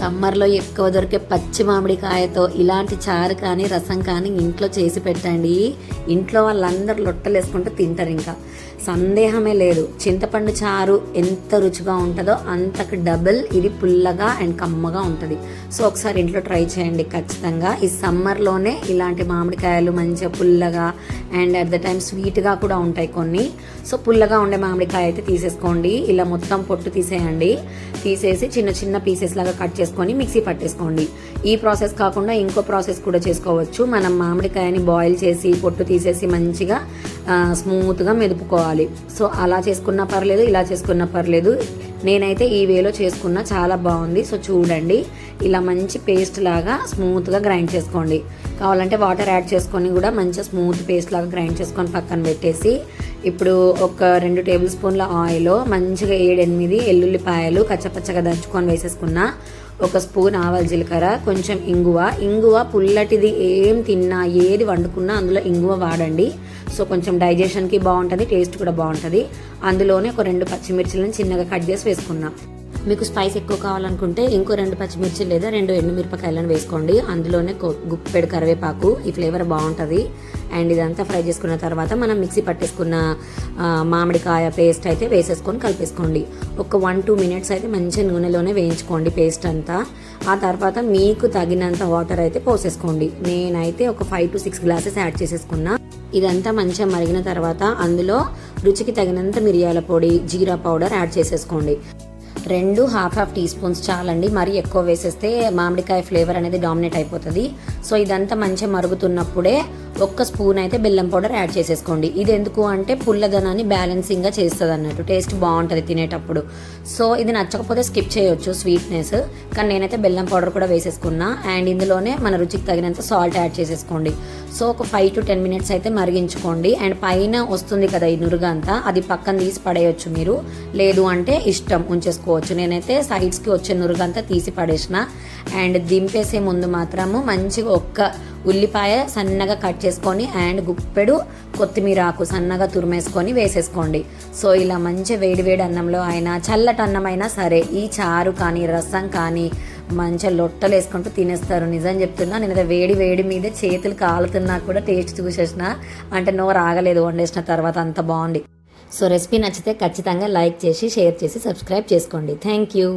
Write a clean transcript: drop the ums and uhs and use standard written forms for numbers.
సమ్మర్లో ఎక్కువ దొరికే పచ్చి మామిడికాయతో ఇలాంటి చారు కానీ రసం కానీ ఇంట్లో చేసి పెట్టండి. ఇంట్లో వాళ్ళందరూ లొట్టలు వేసుకుంటూ తింటారు. ఇంకా సందేహమే లేదు. చింతపండు చారు ఎంత రుచిగా ఉంటుందో అంతకు డబుల్ ఇది పుల్లగా అండ్ కమ్మగా ఉంటుంది. సో ఒకసారి ఇంట్లో ట్రై చేయండి ఖచ్చితంగా. ఈ సమ్మర్లోనే ఇలాంటి మామిడికాయలు మంచిగా పుల్లగా అండ్ అట్ ద టైం స్వీట్గా కూడా ఉంటాయి కొన్ని. సో పుల్లగా ఉండే మామిడికాయ అయితే తీసేసుకోండి. ఇలా మొత్తం పొట్టు తీసేయండి. తీసేసి చిన్న చిన్న పీసెస్ లాగా కట్ చేసుకొని మిక్సీ పట్టేసుకోండి. ఈ ప్రాసెస్ కాకుండా ఇంకో ప్రాసెస్ కూడా చేసుకోవచ్చు. మనం మామిడికాయని బాయిల్ చేసి పొట్టు తీసేసి మంచిగా స్మూత్గా మెదుపుకోవాలి. సో అలా చేసుకున్నా పర్లేదు, ఇలా చేసుకున్నా పర్లేదు. నేనైతే ఈ వేలో చేసుకున్నా చాలా బాగుంది. సో చూడండి, ఇలా మంచి పేస్ట్ లాగా స్మూత్గా గ్రైండ్ చేసుకోండి. కావాలంటే వాటర్ యాడ్ చేసుకొని కూడా మంచిగా స్మూత్ పేస్ట్ లాగా గ్రైండ్ చేసుకొని పక్కన పెట్టేసి ఇప్పుడు ఒక 2 టేబుల్ స్పూన్ల ఆయిల్ మంచిగా 7-8 ఎల్లుల్లిపాయలు కచ్చపచ్చగా దంచుకొని వేసేసుకున్నా. 1 స్పూన్ ఆవాల జీలకర్ర, కొంచెం ఇంగువ పుల్లటిది ఏం తిన్నా ఏది వండుకున్నా అందులో ఇంగువ వాడండి. సో కొంచెం డైజెషన్కి బాగుంటుంది, టేస్ట్ కూడా బాగుంటుంది. అందులోనే ఒక 2 పచ్చిమిర్చిలను చిన్నగా కట్ చేసి వేసుకున్నా. మీకు స్పైస్ ఎక్కువ కావాలనుకుంటే ఇంకో 2 పచ్చిమిర్చి లేదా 2 ఎండుమిరపకాయలను వేసుకోండి. అందులోనే గుప్పెడు కరివేపాకు, ఈ ఫ్లేవర్ బాగుంటుంది. అండ్ ఇదంతా ఫ్రై చేసుకున్న తర్వాత మనం మిక్సీ పట్టేసుకున్న మామిడికాయ పేస్ట్ అయితే వేసేసుకొని కలిపేసుకోండి. ఒక 1-2 మినిట్స్ అయితే మంచిగా నూనెలోనే వేయించుకోండి పేస్ట్ అంతా. ఆ తర్వాత మీకు తగినంత వాటర్ అయితే పోసేసుకోండి. నేనైతే ఒక 5-6 గ్లాసెస్ యాడ్ చేసేసుకున్నా. ఇదంతా మంచిగా మరిగిన తర్వాత అందులో రుచికి తగినంత మిరియాల పొడి, జీరా పౌడర్ యాడ్ చేసేసుకోండి. 2 1/2 టీ స్పూన్స్ చాలండి. మరీ ఎక్కువ వేసేస్తే మామిడికాయ ఫ్లేవర్ అనేది డామినేట్ అయిపోతుంది. సో ఇదంతా మంచిగా మరుగుతున్నప్పుడే 1 స్పూన్ అయితే బెల్లం పౌడర్ యాడ్ చేసేసుకోండి. ఇది ఎందుకు అంటే పుల్లదనాన్ని బ్యాలెన్సింగ్గా చేస్తుంది అన్నట్టు, టేస్ట్ బాగుంటుంది తినేటప్పుడు. సో ఇది నచ్చకపోతే స్కిప్ చేయొచ్చు స్వీట్నెస్, కానీ నేనైతే బెల్లం పౌడర్ కూడా వేసేసుకున్నా. అండ్ ఇందులోనే మన రుచికి తగినంత సాల్ట్ యాడ్ చేసేసుకోండి. సో ఒక 5-10 మినిట్స్ అయితే మరిగించుకోండి. అండ్ పైన వస్తుంది కదా ఈ నురుగ అంతా, అది పక్కన తీసి పడేయచ్చు మీరు, లేదు అంటే ఇష్టం ఉంచేసుకోవచ్చు. నేనైతే సైడ్స్కి వచ్చే నురుగంతా తీసి పడేసిన. అండ్ దింపేసే ముందు మాత్రము మంచిగా 1 ఉల్లిపాయ సన్నగా కట్ చేసుకొని అండ్ గుప్పెడు కొత్తిమీర ఆకు సన్నగా తురిమేసుకొని వేసేసుకోండి. సో ఇలా మంచి వేడివేడి అన్నంలో అయినా చల్లటి అన్నం అయినా సరే ఈ చారు కానీ రసం కానీ మంచిగా లొట్టలు వేసుకుంటూ తినేస్తారు. నిజం చెప్తున్నా, నేను వేడి వేడి మీద చేతులు కాలుతున్నా కూడా టేస్ట్ చూసేసిన, అంటే నోరు ఆగలేదు వండేసిన తర్వాత, అంత బాగుంది. సో రెసిపీ నచ్చితే ఖచ్చితంగా లైక్ చేసి షేర్ చేసి సబ్స్క్రైబ్ చేసుకోండి. Thank you.